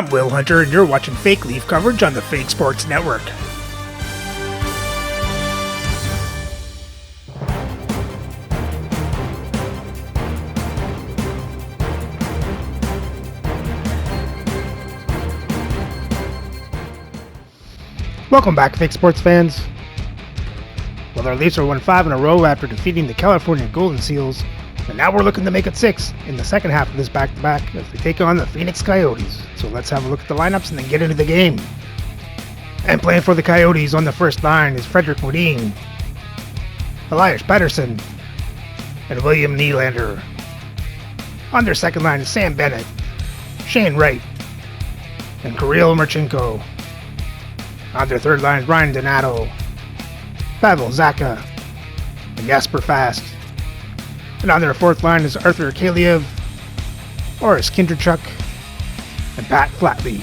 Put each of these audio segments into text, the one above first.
I'm Will Hunter, and you're watching Fake Leaf coverage on the Fake Sports Network. Welcome back, Fake Sports fans. Well, our Leafs are won 5 in a row after defeating the California Golden Seals, and now we're looking to make it 6 in the second half of this back-to-back as they take on the Pheonix Coyotes. So let's have a look at the lineups and then get into the game. And playing for the Coyotes on the first line is Frederick Modin, Elias Pettersson, and William Nylander. On their second line is Sam Bennett, Shane Wright, and Kirill Marchenko. On their third line is Ryan Donato, Pavel Zacha, and Jasper Fast. And on their fourth line is Arthur Kaliev, Boris Kinderchuk, and Pat Flatley.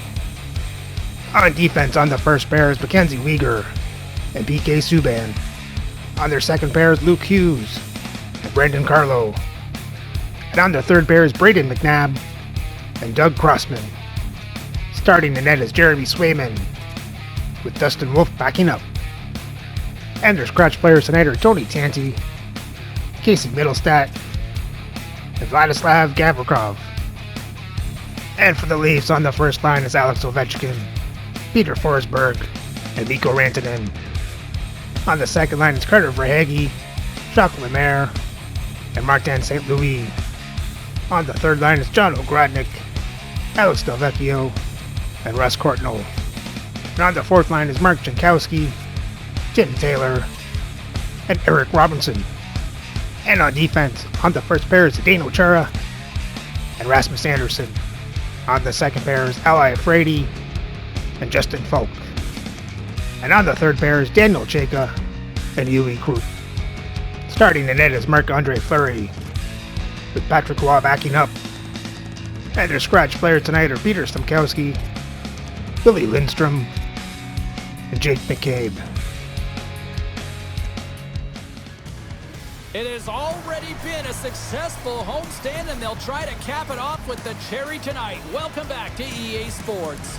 On defense on the first pair is Mackenzie Weegar and PK Subban. On their second pair is Luke Hughes and Brendan Carlo. And on their third pair is Braden McNabb and Doug Crossman. Starting the net is Jeremy Swayman, with Dustin Wolf backing up. And their scratch players tonight are Tony Tanti, Casey Middlestat, and Vladislav Gavrikov. And for the Leafs on the first line is Alex Ovechkin, Peter Forsberg, and Mikko Rantanen. On the second line is Carter Verhaeghe, Jacques Lemaire, and Martin St. Louis. On the third line is John Ogrodnik, Alex Delvecchio, and Russ Courtnall. And on the fourth line is Mark Jankowski, Tim Taylor, and Eric Robinson. And on defense, on the first pair is Zdeno Chara and Rasmus Andersson. On the second pair is Ali Frady and Justin Falk. And on the third pair is Daniel Chayka and Yui Krut. Starting the net is Marc-Andre Fleury, with Patrick Roy backing up. And their scratch players tonight are Peter Stamkowski, Billy Lindstrom, and Jake McCabe. It has already been a successful homestand, and they'll try to cap it off with the cherry tonight. Welcome back to EA Sports.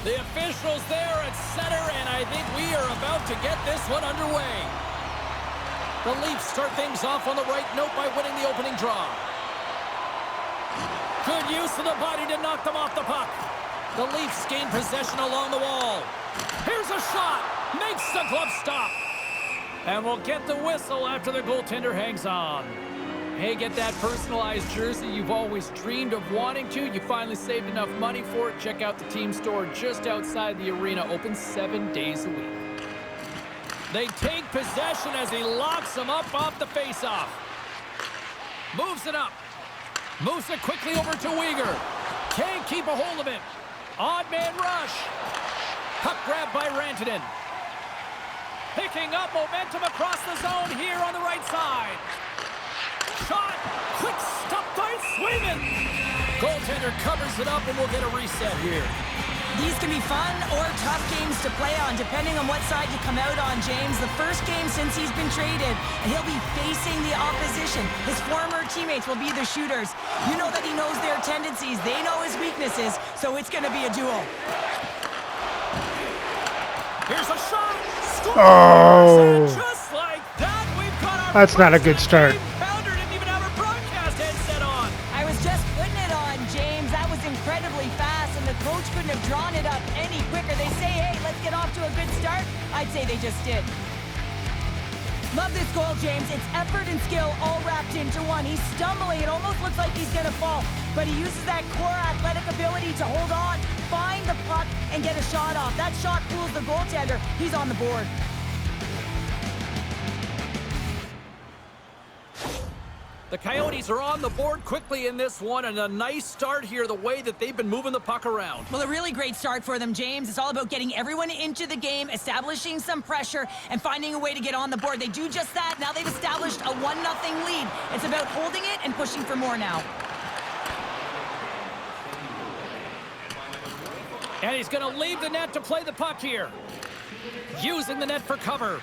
The officials there at center, and I think we are about to get this one underway. The Leafs start things off on the right note by winning the opening draw. Good use of the body to knock them off the puck. The Leafs gain possession along the wall. Here's a shot. Makes the glove stop. And we'll get the whistle after the goaltender hangs on. Hey, get that personalized jersey you've always dreamed of wanting to. You finally saved enough money for it. Check out the team store just outside the arena. Open 7 days a week. They take possession as he locks them up off the faceoff. Moves it up. Moves it quickly over to Weegar. Can't keep a hold of it. Odd man rush. Puck grab by Rantanen. Picking up momentum across the zone here on the right side. Shot. Quick stop by Swayman. Goaltender covers it up, and we'll get a reset here. These can be fun or tough games to play on, depending on what side you come out on, James. The first game since he's been traded, and he'll be facing the opposition. His former teammates will be the shooters. You know that he knows their tendencies. They know his weaknesses, so it's going to be a duel. Here's a shot. Oh, just like that, we've got our that's not a good start. Pounder didn't even have our broadcast headset on. I was just putting it on, James. That was incredibly fast, and the coach couldn't have drawn it up any quicker. They say, hey, let's get off to a good start. I'd say they just did. Love this goal, James. It's effort and skill all wrapped into one. He's stumbling. It almost looks like he's going to fall, but he uses that core athletic ability to hold on, find the puck, and get a shot off. That shot fools the goaltender. He's on the board. The Coyotes are on the board quickly in this one, and a nice start here, the way that they've been moving the puck around. Well, a really great start for them, James. It's all about getting everyone into the game, establishing some pressure, and finding a way to get on the board. They do just that. Now they've established a 1-0 lead. It's about holding it and pushing for more now. And he's going to leave the net to play the puck here. Using the net for cover.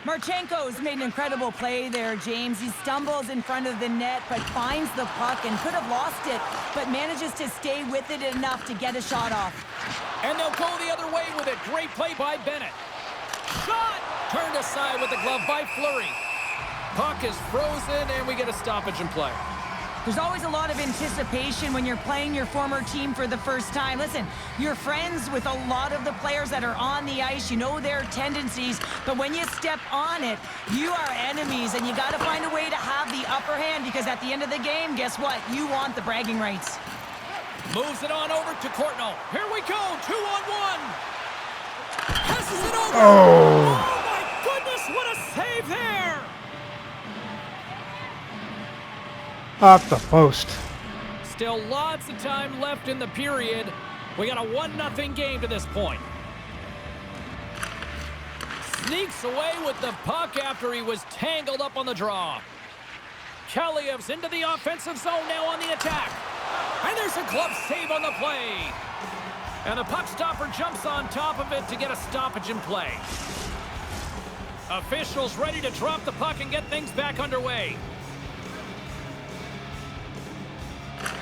Marchenko's made an incredible play there, James. He stumbles in front of the net, but finds the puck and could have lost it, but manages to stay with it enough to get a shot off. And they'll go the other way with it. Great play by Bennett. Shot! Turned aside with the glove by Fleury. Puck is frozen, and we get a stoppage in play. There's always a lot of anticipation when you're playing your former team for the first time. Listen, you're friends with a lot of the players that are on the ice. You know their tendencies, but when you step on it, you are enemies, and you got to find a way to have the upper hand, because at the end of the game, guess what? You want the bragging rights. Moves it on over to Courtnall. Here we go, 2-on-1. Passes it over. Oh. Oh my goodness, what a save there. Off the post. Still lots of time left in the period. We got a 1-0 game to this point. Sneaks away with the puck after he was tangled up on the draw. Kaliev's into the offensive zone now on the attack. And there's a glove save on the play. And the puck stopper jumps on top of it to get a stoppage in play. Officials ready to drop the puck and get things back underway.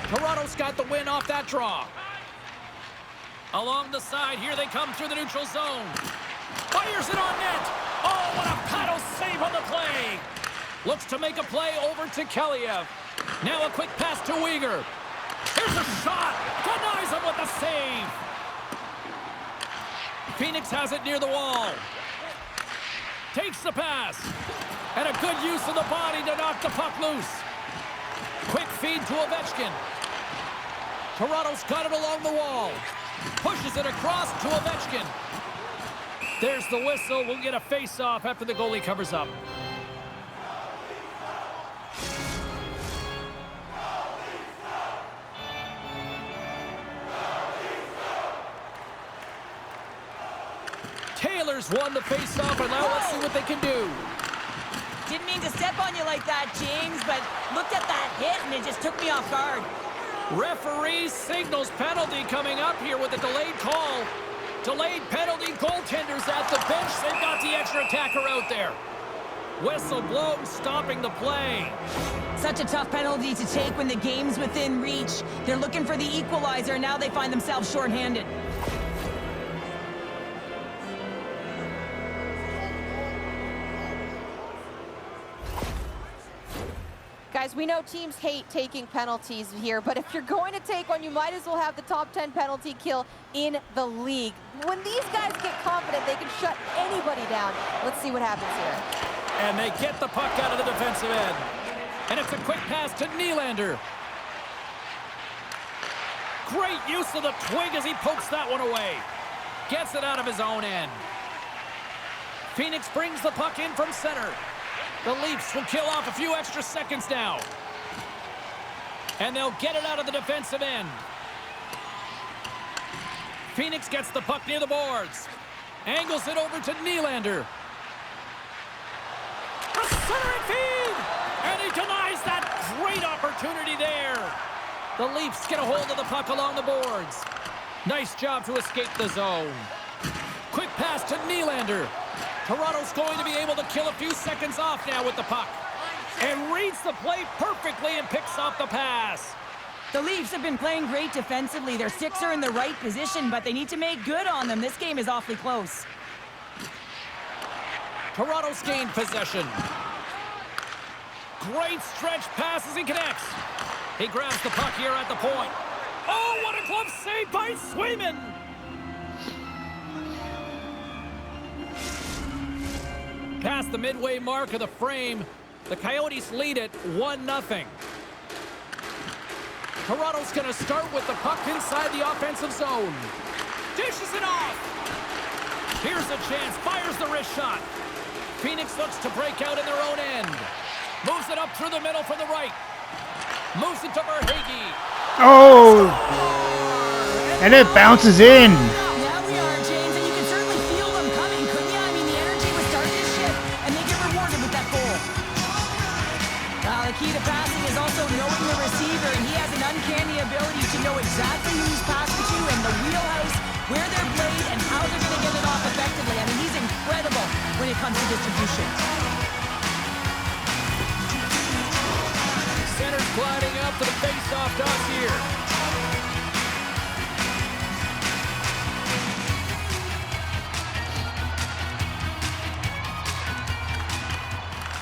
Toronto's got the win off that draw. Along the side, here they come through the neutral zone. Fires it on net. Oh, what a paddle save on the play. Looks to make a play over to Kaliev. Now a quick pass to Uyghur. Here's a shot. Denies him with the save. Pheonix has it near the wall. Takes the pass. And a good use of the body to knock the puck loose. Quick feed to Ovechkin. Toronto's got it along the wall. Pushes it across to Ovechkin. There's the whistle. We'll get a face-off after the goalie covers up. Taylor's won the face-off, and now let's see what they can do. Didn't mean to step on you like that, James, but looked at that hit, and it just took me off guard. Referee signals penalty coming up here with a delayed call. Delayed penalty, goaltenders at the bench. They've got the extra attacker out there. Whistle blows, stopping the play. Such a tough penalty to take when the game's within reach. They're looking for the equalizer, and now they find themselves shorthanded. Guys, we know teams hate taking penalties here, but if you're going to take one, you might as well have the top 10 penalty kill in the league. When these guys get confident, they can shut anybody down. Let's see what happens here. And they get the puck out of the defensive end. And it's a quick pass to Nylander. Great use of the twig as he pokes that one away. Gets it out of his own end. Pheonix brings the puck in from center. The Leafs will kill off a few extra seconds now. And they'll get it out of the defensive end. Pheonix gets the puck near the boards. Angles it over to Nylander. A centering feed! And he denies that great opportunity there. The Leafs get a hold of the puck along the boards. Nice job to escape the zone. Quick pass to Nylander. Toronto's going to be able to kill a few seconds off now with the puck. And reads the play perfectly and picks off the pass. The Leafs have been playing great defensively. Their sticks are in the right position, but they need to make good on them. This game is awfully close. Toronto's gained possession. Great stretch pass as he connects. He grabs the puck here at the point. Oh, what a glove save by Swayman! Past the midway mark of the frame, the Coyotes lead it 1-0. Toronto's going to start with the puck inside the offensive zone. Dishes it off. Here's a chance. Fires the wrist shot. Pheonix looks to break out in their own end. Moves it up through the middle from the right. Moves it to Verhaeghe. Oh! And it bounces in. Yeah, we are, James, and you can certainly feel them coming, couldn't you? I mean, the energy was starting to shift, and they get rewarded with that goal. The key to passing is also knowing the receiver, and he has an uncanny ability to know exactly who's passing to and the wheelhouse, where they're played, and how they're going to get it off effectively. I mean, he's incredible. when it comes to distribution. Center's gliding up to the face-off toss here.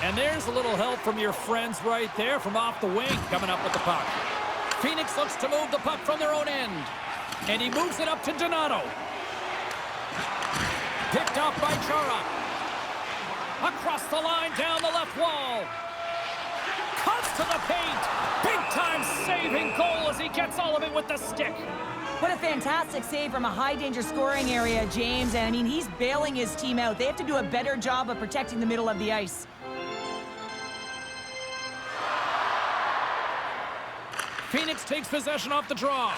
And there's a little help from your friends right there from off the wing coming up with the puck. Pheonix looks to move the puck from their own end. And he moves it up to Donato. Picked up by Chara. Across the line, down the left wall. Cuts to the paint. Big-time saving goal as he gets all of it with the stick. What a fantastic save from a high-danger scoring area, James. And, I mean, he's bailing his team out. They have to do a better job of protecting the middle of the ice. Pheonix takes possession off the draw.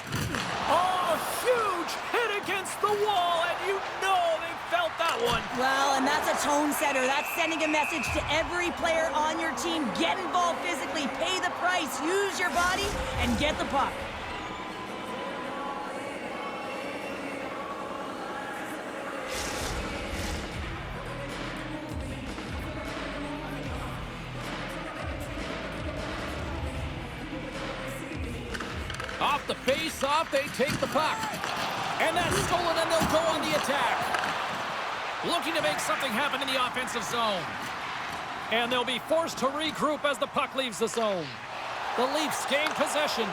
Oh, huge hit against the wall, and you know they felt that one. Well, and that's a tone setter. That's sending a message to every player on your team. Get involved physically, pay the price, use your body, and get the puck. Off the face-off, they take the puck. And that's stolen, and they'll go on the attack. Looking to make something happen in the offensive zone. And they'll be forced to regroup as the puck leaves the zone. The Leafs gain possession.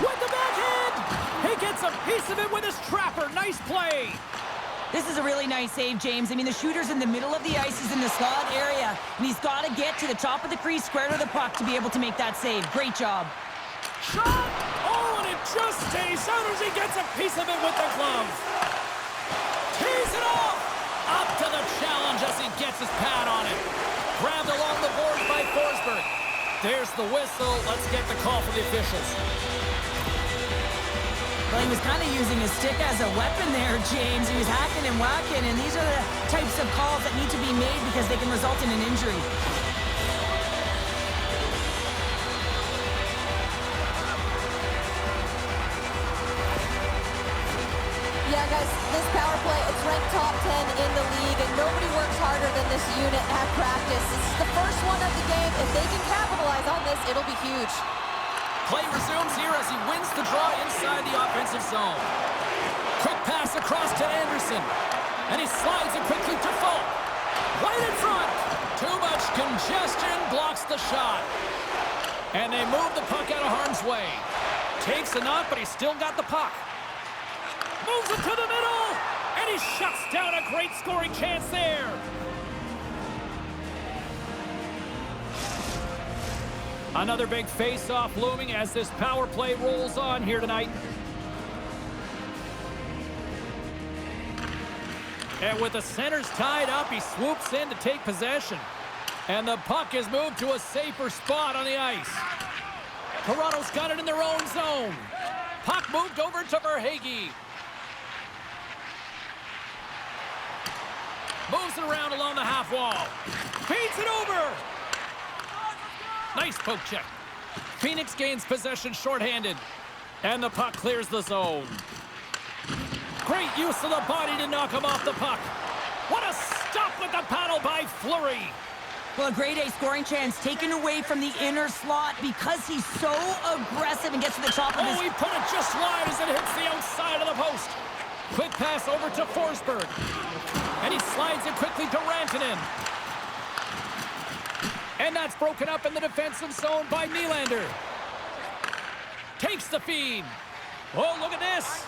With the backhand! He gets a piece of it with his trapper. Nice play. This is a really nice save, James. I mean, the shooter's in the middle of the ice. He's in the slot area. And he's got to get to the top of the crease, square to the puck to be able to make that save. Great job. Shot! Oh, and it just stays out as he gets a piece of it with the glove. Tees it off! Up to the challenge as he gets his pad on it. Grabbed along the boards by Forsberg. There's the whistle. Let's get the call for the officials. Well, he was kind of using his stick as a weapon there, James. He was hacking and whacking, and these are the types of calls that need to be made because they can result in an injury. Yeah, guys, this power play, it's ranked top 10 in the league, and nobody works harder than this unit at practice. This is the first one of the game. If they can capitalize on this, it'll be huge. Play resumes here as he wins the draw inside the offensive zone. Quick pass across to Anderson. And he slides it quickly to Folk. Right in front. Too much congestion blocks the shot. And they move the puck out of harm's way. Takes a knock, but he's still got the puck. Moves it to the middle. And he shuts down a great scoring chance there. Another big face-off looming as this power play rolls on here tonight. And with the centers tied up, he swoops in to take possession. And the puck is moved to a safer spot on the ice. Toronto's got it in their own zone. Puck moved over to Verhaeghe. Moves it around along the half wall. Feeds it over. Nice poke check. Pheonix gains possession shorthanded. And the puck clears the zone. Great use of the body to knock him off the puck. What a stop with the paddle by Fleury. Well, a grade A scoring chance taken away from the inner slot because he's so aggressive and gets to the top of his... Oh, he put it just wide as it hits the outside of the post. Quick pass over to Forsberg. And he slides it quickly to Rantanen. And that's broken up in the defensive zone by Nylander. Takes the feed. Oh, look at this.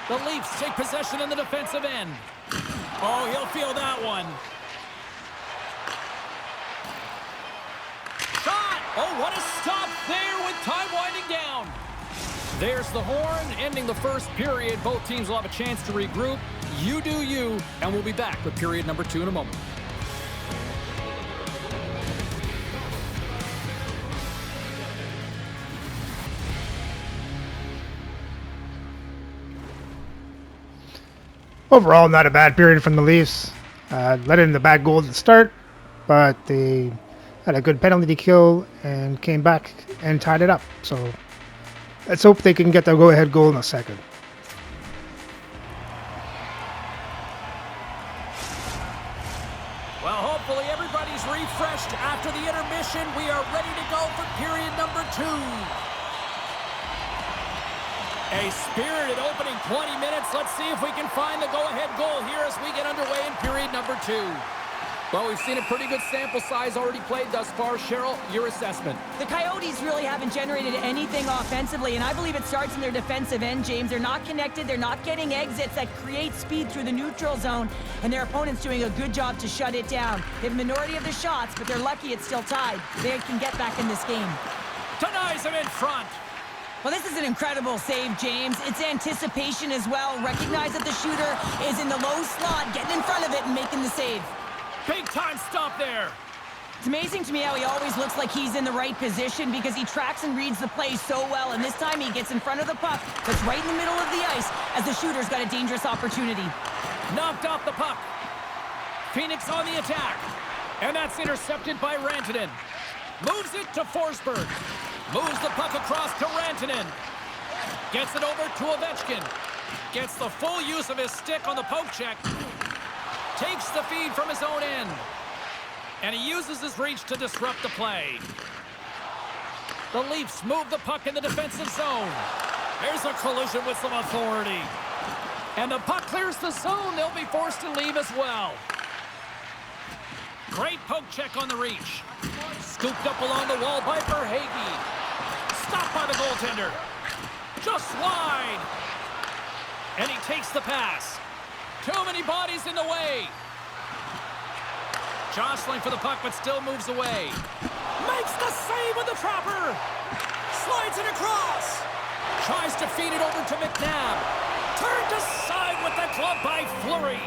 The Leafs take possession in the defensive end. Oh, he'll feel that one. Shot! Oh, what a stop there with time winding down. There's the horn, ending the first period. Both teams will have a chance to regroup. You do you, and we'll be back with period number 2 in a moment. Overall, not a bad period from the Leafs. Let in the bad goal at the start, but they had a good penalty kill and came back and tied it up. So let's hope they can get the go-ahead goal in a second. we go for period number 2. A spirited opening 20 minutes. Let's see if we can find the go-ahead goal here as we get underway in period number 2. Well, we've seen a pretty good sample size already played thus far. Cheryl, your assessment. The Coyotes really haven't generated anything offensively, and I believe it starts in their defensive end, James. They're not connected. They're not getting exits that create speed through the neutral zone, and their opponent's doing a good job to shut it down. They have a minority of the shots, but they're lucky it's still tied. They can get back in this game. Denies him in front. Well, this is an incredible save, James. It's anticipation as well. Recognize that the shooter is in the low slot, getting in front of it and making the save. Big time stop there. It's amazing to me how he always looks like he's in the right position because he tracks and reads the play so well, and this time he gets in front of the puck that's right in the middle of the ice as the shooter's got a dangerous opportunity. Knocked off the puck. Pheonix on the attack. And that's intercepted by Rantanen. Moves it to Forsberg. Moves the puck across to Rantanen. Gets it over to Ovechkin. Gets the full use of his stick on the poke check. Takes the feed from his own end. And he uses his reach to disrupt the play. The Leafs move the puck in the defensive zone. There's a collision with some authority. And the puck clears the zone. They'll be forced to leave as well. Great poke check on the reach. Scooped up along the wall by Verhaeghe. Stopped by the goaltender. Just wide. And he takes the pass. Too many bodies in the way. Jostling for the puck, but still moves away. Makes the save with the trapper. Slides it across. Tries to feed it over to McNabb. Turned aside with the glove by Fleury.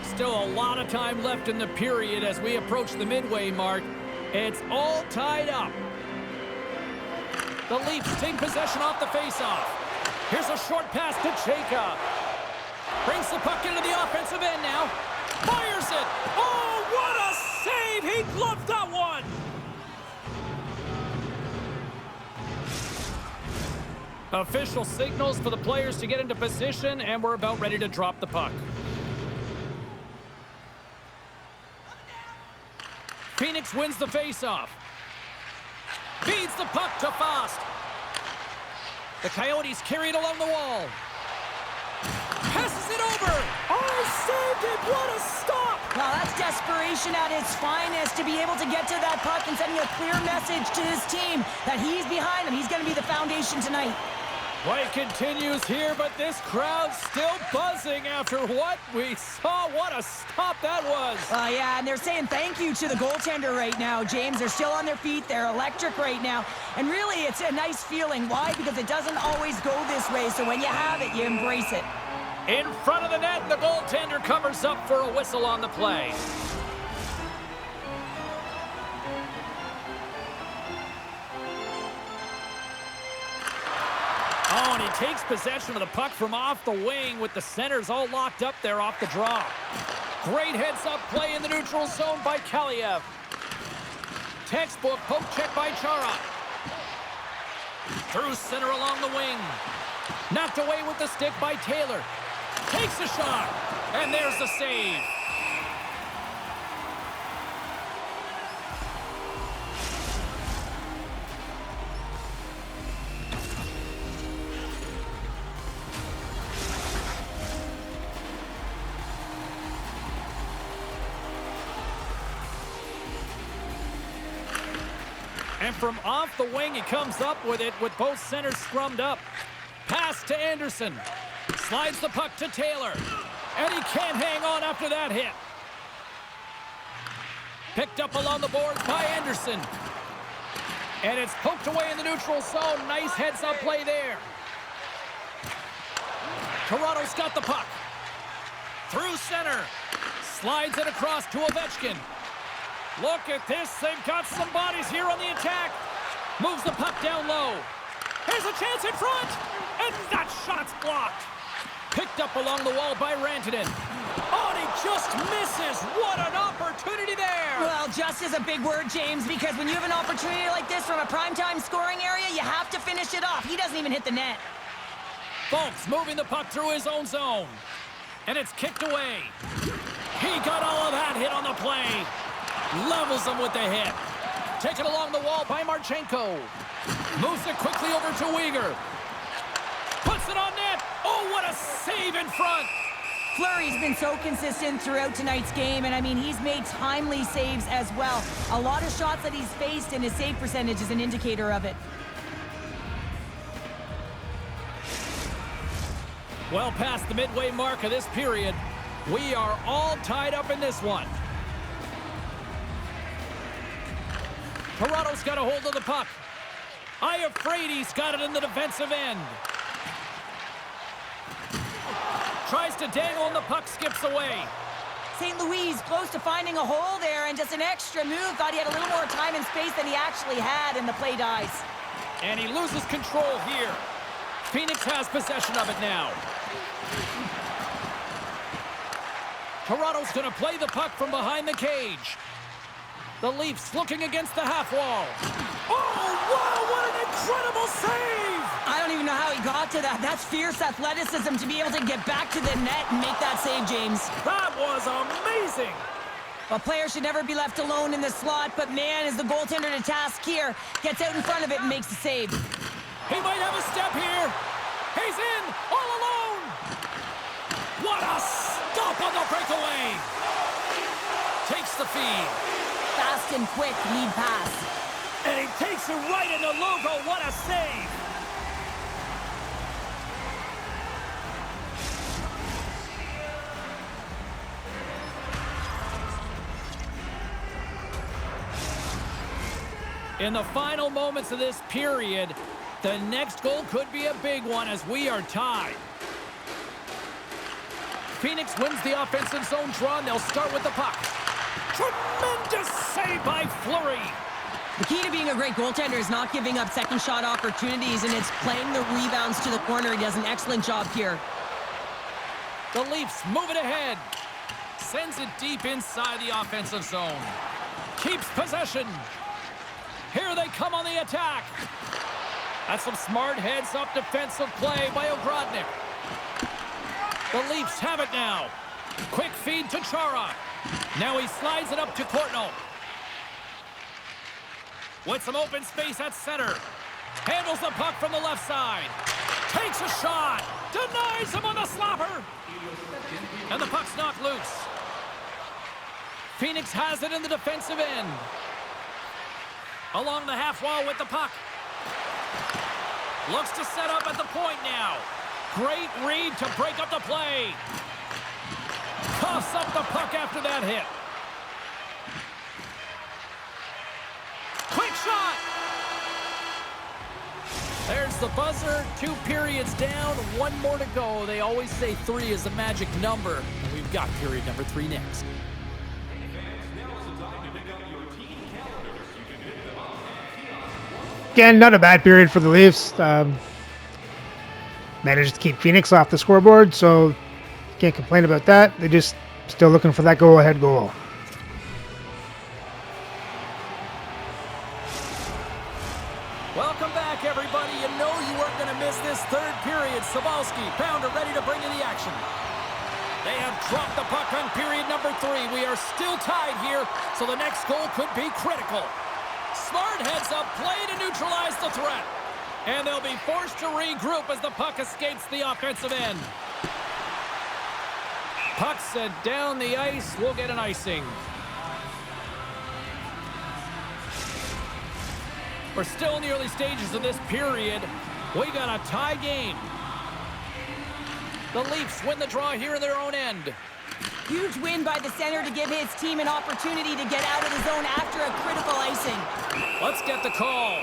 Still a lot of time left in the period as we approach the midway mark. It's all tied up. The Leafs take possession off the faceoff. Here's a short pass to Jacob. Brings the puck into the offensive end now. Fires it. Oh, what a save! He gloved that one. Official signals for the players to get into position, and we're about ready to drop the puck. Pheonix wins the faceoff. Feeds the puck to Faust. The Coyotes carry it along the wall. Passes it over. Oh, saved it. What a stop. Well, that's desperation at its finest to be able to get to that puck and sending a clear message to his team that he's behind them. He's going to be the foundation tonight. Play continues here, but this crowd's still buzzing after what we saw. What a stop that was. Yeah, and they're saying thank you to the goaltender right now, James. They're still on their feet. They're electric right now. And really, it's a nice feeling. Why? Because it doesn't always go this way, so when you have it, you embrace it. In front of the net, and the goaltender covers up for a whistle on the play. Oh, and he takes possession of the puck from off the wing with the centers all locked up there off the draw. Great heads-up play in the neutral zone by Kaliev. Textbook poke check by Chara. Through center along the wing. Knocked away with the stick by Taylor. Takes a shot, and there's the save. And from off the wing, he comes up with it with both centers scrummed up. Pass to Anderson. Slides the puck to Taylor. And he can't hang on after that hit. Picked up along the boards by Anderson. And it's poked away in the neutral zone. Nice heads-up play there. Toronto's got the puck. Through center. Slides it across to Ovechkin. Look at this. They've got some bodies here on the attack. Moves the puck down low. Here's a chance in front. And that shot's blocked. Picked up along the wall by Rantanen. Oh, and he just misses. What an opportunity there. Well, just is a big word, James, because when you have an opportunity like this from a primetime scoring area, you have to finish it off. He doesn't even hit the net. Folks moving the puck through his own zone. And it's kicked away. He got all of that hit on the play. Levels him with the hit. Taken along the wall by Marchenko. Moves it quickly over to Uyghur. Puts it on net. Oh, what a save in front. Fleury's been so consistent throughout tonight's game, and I mean, he's made timely saves as well. A lot of shots that he's faced, and his save percentage is an indicator of it. Well past the midway mark of this period, we are all tied up in this one. Toronto's got a hold of the puck. Iafrady's got it in the defensive end. Tries to dangle and the puck skips away. St. Louis close to finding a hole there, and just an extra move. Thought he had a little more time and space than he actually had, and the play dies. And he loses control here. Pheonix has possession of it now. Toronto's going to play the puck from behind the cage. The Leafs looking against the half wall. Oh, wow, what an incredible save! I don't even know how he got to that. That's fierce athleticism to be able to get back to the net and make that save, James. That was amazing! A player should never be left alone in the slot, but man, is the goaltender to task here. Gets out in front of it and makes the save. He might have a step here. He's in, all alone! What a stop on the breakaway! Takes the feed. Fast and quick lead pass. And he takes it right in the logo. What a save! In the final moments of this period, the next goal could be a big one as we are tied. Pheonix wins the offensive zone draw, and they'll start with the puck. Tremendous save by Fleury. The key to being a great goaltender is not giving up second shot opportunities, and it's playing the rebounds to the corner. He does an excellent job here. The Leafs move it ahead. Sends it deep inside the offensive zone. Keeps possession. Here they come on the attack. That's some smart heads-up defensive play by Ogrodnik. The Leafs have it now. Quick feed to Chara. Now he slides it up to Courtnall. With some open space at center. Handles the puck from the left side. Takes a shot. Denies him on the slapper. And the puck's knocked loose. Pheonix has it in the defensive end. Along the half wall with the puck. Looks to set up at the point now. Great read to break up the play. Coughs up the puck after that hit. Quick shot! There's the buzzer. 2 periods down, 1 more to go. They always say 3 is the magic number. And we've got period number 3 next. Again, not a bad period for the Leafs. Managed to keep Pheonix off the scoreboard, so can't complain about that. They're just still looking for that go-ahead goal. Welcome back, everybody. You know you weren't going to miss this third period. Sabalski, Pounder ready to bring in the action. They have dropped the puck on period number 3. We are still tied here, so the next goal could be critical. Smart heads up play to neutralize the threat. And they'll be forced to regroup as the puck escapes the offensive end. Puck sent down the ice. We'll get an icing. We're still in the early stages of this period. We got a tie game. The Leafs win the draw here in their own end. Huge win by the center to give his team an opportunity to get out of the zone after a critical icing. Let's get the call.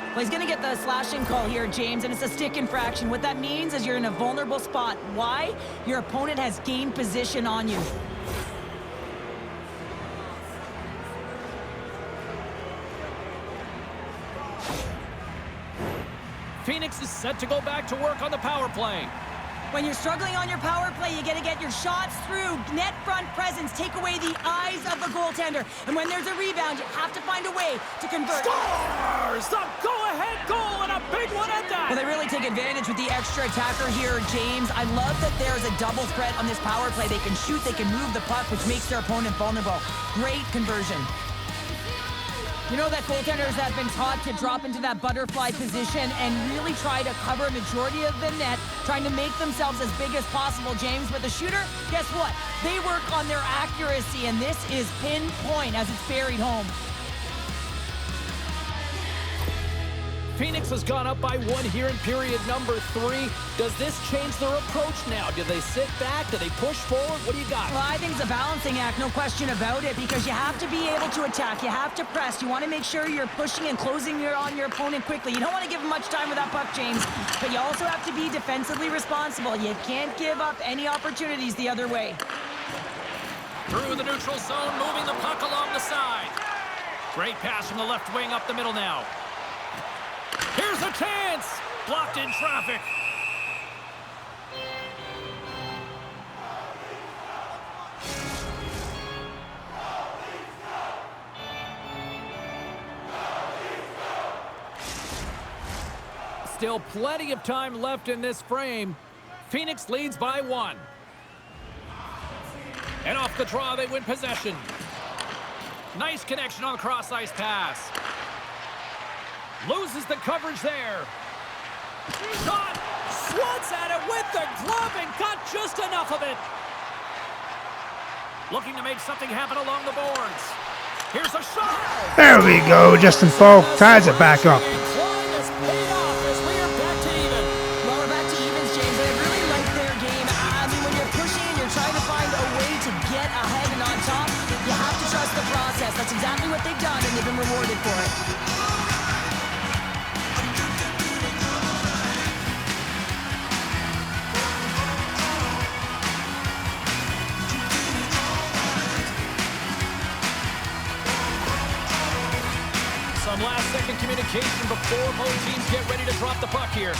Well, he's going to get the slashing call here, James, and it's a stick infraction. What that means is you're in a vulnerable spot. Why? Your opponent has gained position on you. Pheonix is set to go back to work on the power play. When you're struggling on your power play, you got to get your shots through, net front presence, take away the eyes of the goaltender. And when there's a rebound, you have to find a way to convert. Scores! The go-ahead goal, and a big one at that! Well, they really take advantage with the extra attacker here, James. I love that there's a double threat on this power play. They can shoot, they can move the puck, which makes their opponent vulnerable. Great conversion. You know that goaltenders have been taught to drop into that butterfly position and really try to cover a majority of the net, trying to make themselves as big as possible, James. But the shooter, guess what? They work on their accuracy, and this is pinpoint as it's buried home. Pheonix has gone up by 1 here in period number 3. Does this change their approach now? Do they sit back? Do they push forward? What do you got? Well, I think it's a balancing act, no question about it, because you have to be able to attack. You have to press. You want to make sure you're pushing and closing on your opponent quickly. You don't want to give them much time with that puck, James, but you also have to be defensively responsible. You can't give up any opportunities the other way. Through the neutral zone, moving the puck along the side. Great pass from the left wing up the middle now. Here's a chance! Blocked in traffic. Still plenty of time left in this frame. Pheonix leads by 1. And off the draw, they win possession. Nice connection on the cross-ice pass. Loses the coverage there. Shot! Swats at it with the glove and got just enough of it. Looking to make something happen along the boards. Here's a shot! There we go. Justin Falk ties it back up. Climb has paid off as we are back to even. Well, we're back to evens, James. I really like their game. I mean, when you're pushing and you're trying to find a way to get ahead and on top, you have to trust the process. That's exactly what they've done, and they've been rewarded for it. Some last-second communication before both teams get ready to drop the puck here.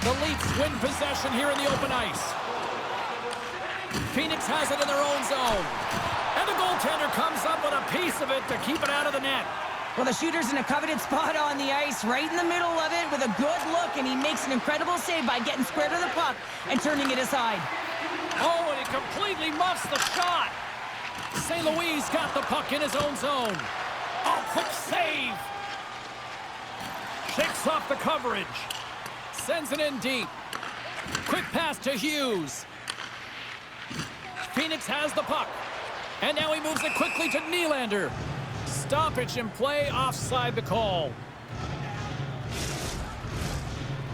The Leafs win possession here in the open ice. Pheonix has it in their own zone. And the goaltender comes up with a piece of it to keep it out of the net. Well, the shooter's in a coveted spot on the ice, right in the middle of it with a good look, and he makes an incredible save by getting square to the puck and turning it aside. Oh, and he completely muffs the shot. St. Louis got the puck in his own zone. Oh, quick save. Shakes off the coverage. Sends it in deep. Quick pass to Hughes. Pheonix has the puck. And now he moves it quickly to Nylander. Stoppage in play, offside the call.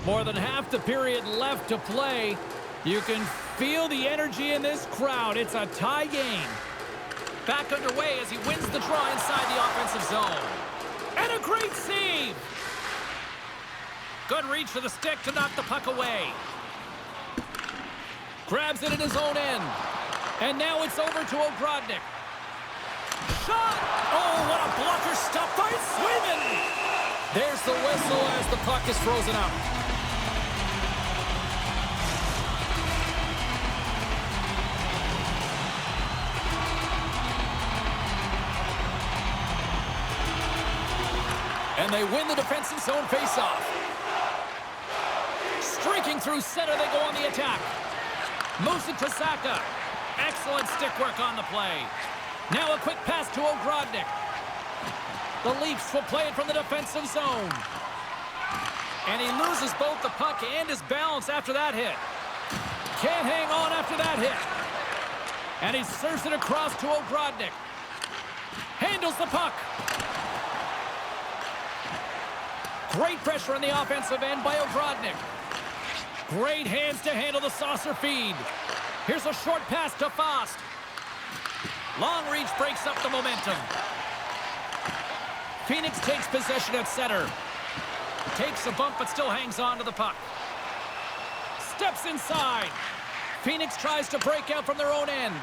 More than half the period left to play. You can feel the energy in this crowd. It's a tie game. Back underway as he wins the draw inside the offensive zone. And a great save. Good reach to the stick to knock the puck away. Grabs it in his own end. And now it's over to Ogrodnik. Shot! Oh, what a blocker stop by Swayman! There's the whistle as the puck is frozen up. And they win the defensive zone faceoff. Streaking through center, they go on the attack. Moves it to Saka. Excellent stick work on the play. Now a quick pass to Ogrodnik. The Leafs will play it from the defensive zone. And he loses both the puck and his balance after that hit. Can't hang on after that hit. And he serves it across to Ogrodnik. Handles the puck. Great pressure on the offensive end by Ogrodnik. Great hands to handle the saucer feed. Here's a short pass to Fost. Long reach breaks up the momentum. Pheonix takes possession at center. Takes a bump but still hangs on to the puck. Steps inside. Pheonix tries to break out from their own end.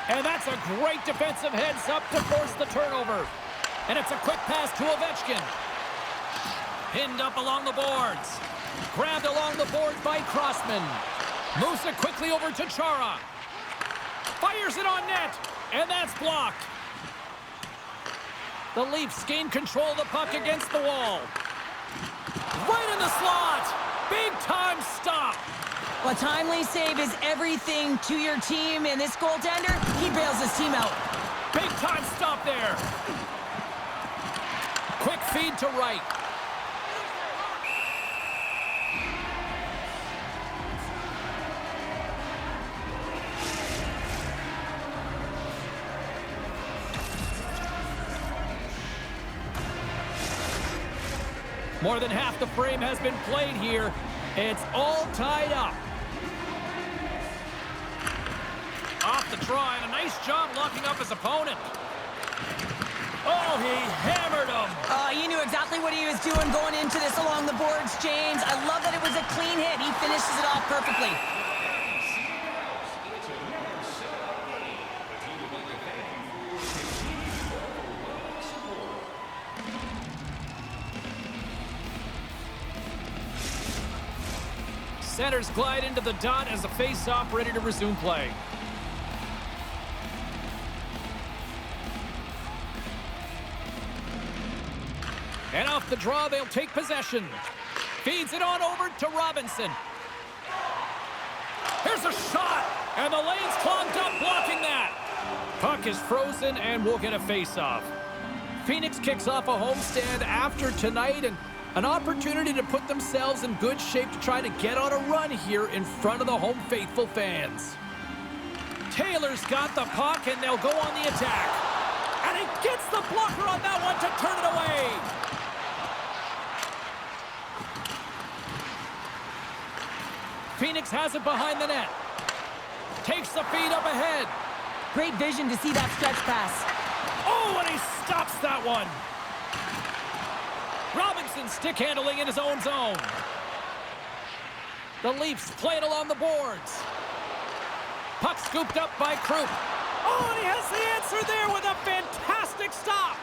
And that's a great defensive heads up to force the turnover. And it's a quick pass to Ovechkin. Pinned up along the boards. Grabbed along the boards by Crossman. Moves it quickly over to Chara. Fires it on net. And that's blocked. The Leafs gain control of the puck against the wall. Right in the slot. Big time stop. A timely save is everything to your team, and this goaltender, he bails his team out. Big time stop there. Quick feed to right. More than half the frame has been played here. It's all tied up. Off the draw, and a nice job locking up his opponent. Oh, he hammered him. He knew exactly what he was doing going into this along the boards, James. I love that it was a clean hit. He finishes it off perfectly. Centers glide into the dot as the face-off ready to resume play. And off the draw, they'll take possession. Feeds it on over to Robinson. Here's a shot, and the lane's clogged up, blocking that. Puck is frozen, and we'll get a face-off. Phoenix kicks off a homestand after tonight, and an opportunity to put themselves in good shape to try to get on a run here in front of the home faithful fans. Taylor's got the puck, and they'll go on the attack. And he gets the blocker on that one to turn it away. Phoenix has it behind the net. Takes the feed up ahead. Great vision to see that stretch pass. Oh, and he stops that one. Robinson stick handling in his own zone. The Leafs play it along the boards. Puck scooped up by Krupp. Oh, and he has the answer there with a fantastic stop.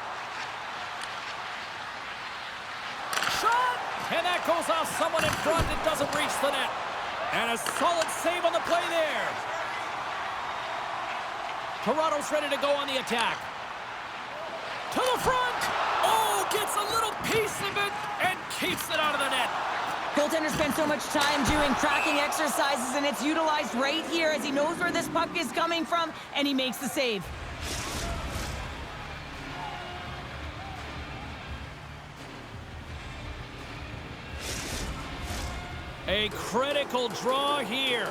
Shot! And that goes off someone in front. It doesn't reach the net. And a solid save on the play there. Toronto's ready to go on the attack. To the front! Oh, gets a little piece of it and keeps it out of the net. Goaltender spent so much time doing tracking exercises, and it's utilized right here as he knows where this puck is coming from, and he makes the save. A critical draw here.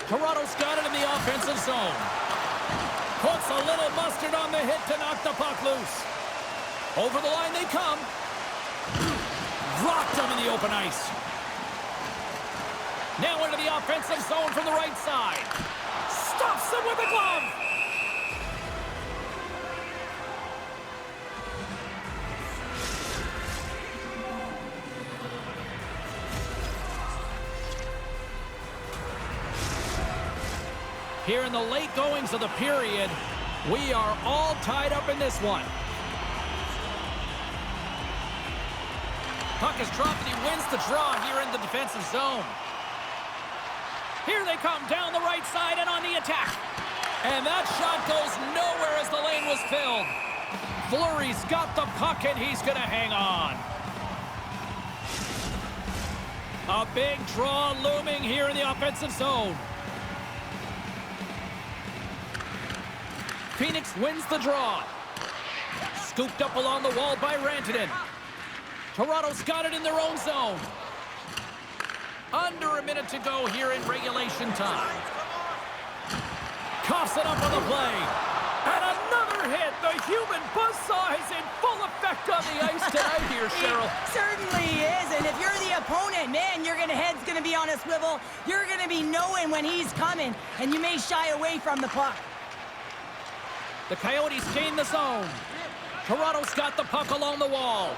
Toronto's got it in the offensive zone. Puts a little mustard on the hit to knock the puck loose. Over the line they come. Rocked him in the open ice. Now into the offensive zone from the right side. Stops him with a glove. Here in the late goings of the period, we are all tied up in this one. Puck is dropped and he wins the draw here in the defensive zone. Here they come down the right side and on the attack. And that shot goes nowhere as the lane was filled. Fleury's got the puck and he's going to hang on. A big draw looming here in the offensive zone. Phoenix wins the draw. Scooped up along the wall by Rantanen. Toronto's got it in their own zone. Under a minute to go here in regulation time. Coughs it up on the play. And another hit. The human buzzsaw is in full effect on the ice tonight here, Cheryl. It certainly is. And if you're the opponent, man, your head's going to be on a swivel. You're going to be knowing when he's coming. And you may shy away from the puck. The Coyotes gain the zone. Toronto's got the puck along the wall.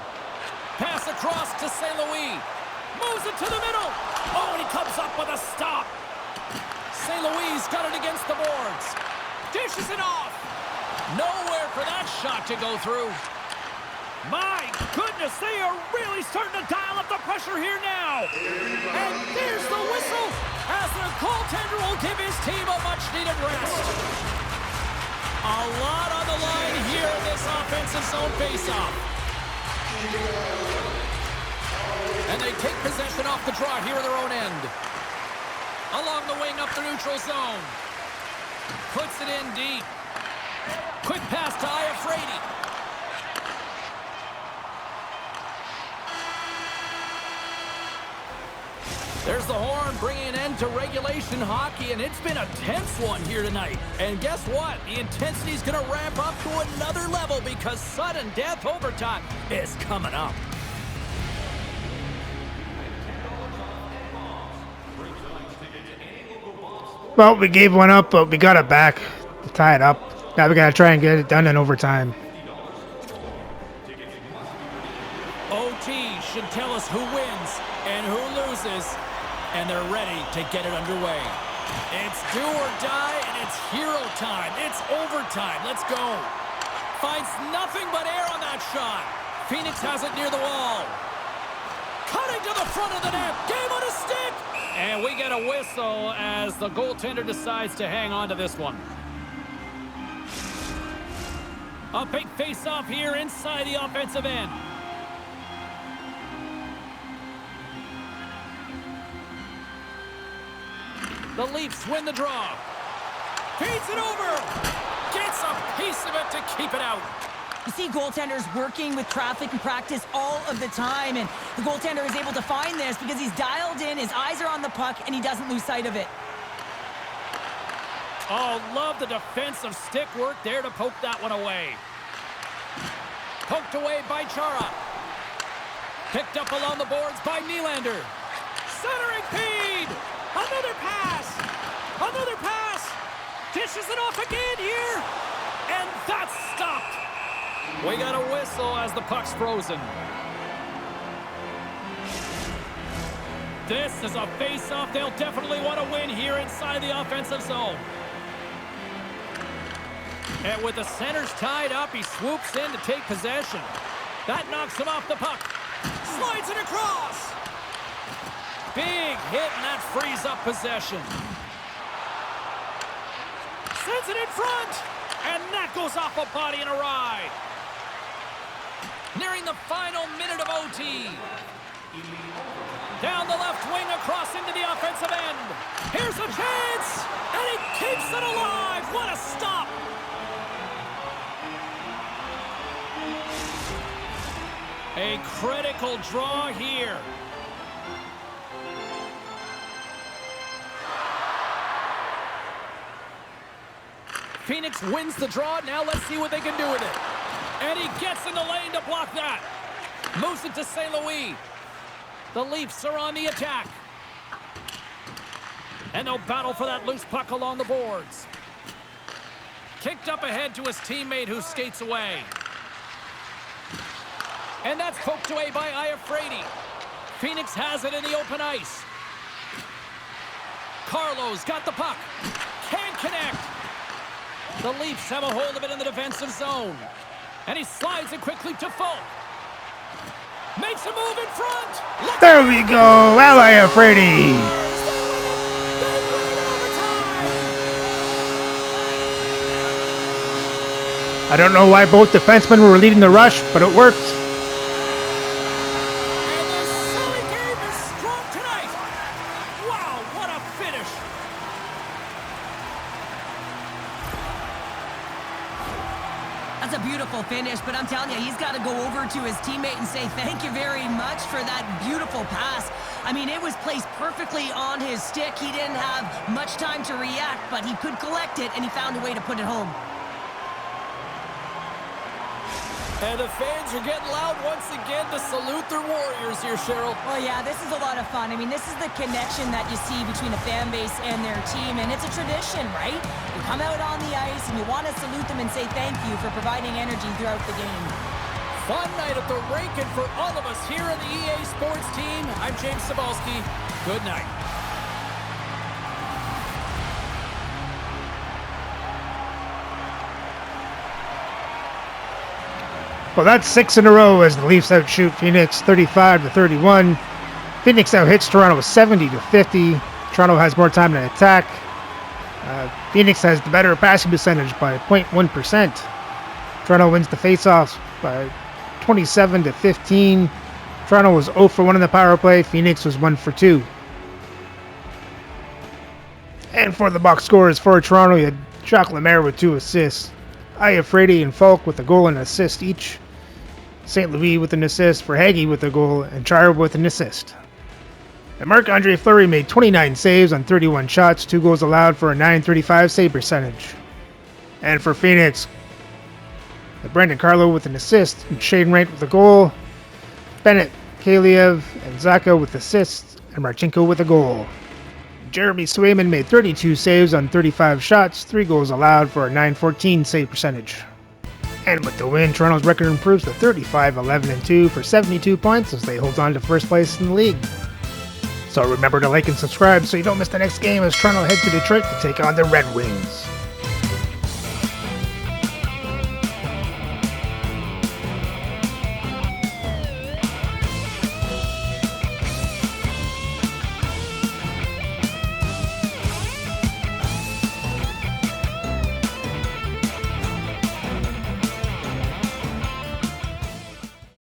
Pass across to St. Louis. Moves it to the middle. Oh, and he comes up with a stop. St. Louis got it against the boards. Dishes it off. Nowhere for that shot to go through. My goodness, they are really starting to dial up the pressure here now. And there's the whistle as the goaltender will give his team a much-needed rest. A lot on the line here in this offensive zone face-off. And they take possession off the draw here in their own end. Along the wing up the neutral zone. Puts it in deep. Quick pass to Iafrate. There's the horn bringing an end to regulation hockey, and it's been a tense one here tonight. And guess what? The intensity is going to ramp up to another level because sudden death overtime is coming up. Well, we gave one up, but we got it back to tie it up. Now we got to try and get it done in overtime. OT should tell us who wins and who loses, and they're ready to get it underway. It's do or die, and it's hero time. It's overtime. Let's go. Finds nothing but air on that shot. Pheonix has it near the wall. Cutting to the front of the net. Game on a stick. And we get a whistle as the goaltender decides to hang on to this one. A big face-off here inside the offensive end. The Leafs win the draw. Feeds it over. Gets a piece of it to keep it out. You see goaltenders working with traffic and practice all of the time, and the goaltender is able to find this because he's dialed in, his eyes are on the puck, and he doesn't lose sight of it. Oh, love the defensive stick work there to poke that one away. Poked away by Chara. Picked up along the boards by Nylander. Centering feed. Another pass. Another pass. Dishes it off again here. And that's stopped. We got a whistle as the puck's frozen. This is a face-off they'll definitely want to win here inside the offensive zone. And with the centers tied up, he swoops in to take possession. That knocks him off the puck. Slides it across. Big hit, and that frees up possession. Sends it in front. And that goes off a body and a ride. Nearing the final minute of OT. Down the left wing across into the offensive end. Here's a chance. And he keeps it alive. What a stop. A critical draw here. Pheonix wins the draw. Now let's see what they can do with it. And he gets in the lane to block that. Moves it to St. Louis. The Leafs are on the attack. And they'll battle for that loose puck along the boards. Kicked up ahead to his teammate who skates away. And that's poked away by Iafrate. Pheonix has it in the open ice. Carlo's got the puck. Can't connect. The Leafs have a hold of it in the defensive zone. And he slides it quickly to Folk. Makes a move in front. There we go. Well, Iafrate. I don't know why both defensemen were leading the rush, but it worked. And the Sully game is strong tonight. Wow, what a finish. That's a beautiful finish, but I'm telling you, he's got to go over to his teammate and say thank you very much for that beautiful pass. I mean, it was placed perfectly on his stick. He didn't have much time to react, but he could collect it, and he found a way to put it home. And the fans are getting loud once again to salute their Warriors here, Cheryl. Well, yeah, this is a lot of fun. I mean, this is the connection that you see between a fan base and their team, and it's a tradition, right? You come out on the ice, and you want to salute them and say thank you for providing energy throughout the game. Fun night at the rink, and for all of us here on the EA Sports team, I'm James Cybulski. Good night. Well, that's 6 in a row as the Leafs outshoot Phoenix 35-31. Phoenix now hits Toronto 70-50. Toronto has more time to attack. Phoenix has the better passing percentage by 0.1%. Toronto wins the faceoffs by 27-15. Toronto was 0 for 1 in the power play. Phoenix was 1 for 2. And for the box scores for Toronto, you had Jacques Lemaire with 2 assists. Iafrate and Falk with a goal and an assist each. St. Louis with an assist, Verhaeghe with a goal, and Chara with an assist. And Marc-Andre Fleury made 29 saves on 31 shots, 2 goals allowed for a .935 save percentage. And for Phoenix, Brendan Carlo with an assist, and Shane Wright with a goal, Bennett, Kaliev, and Zaka with assists, and Marchenko with a goal. Jeremy Swayman made 32 saves on 35 shots, 3 goals allowed for a .914 save percentage. And with the win, Toronto's record improves to 35-11-2 for 72 points as they hold on to first place in the league. So remember to like and subscribe so you don't miss the next game as Toronto heads to Detroit to take on the Red Wings.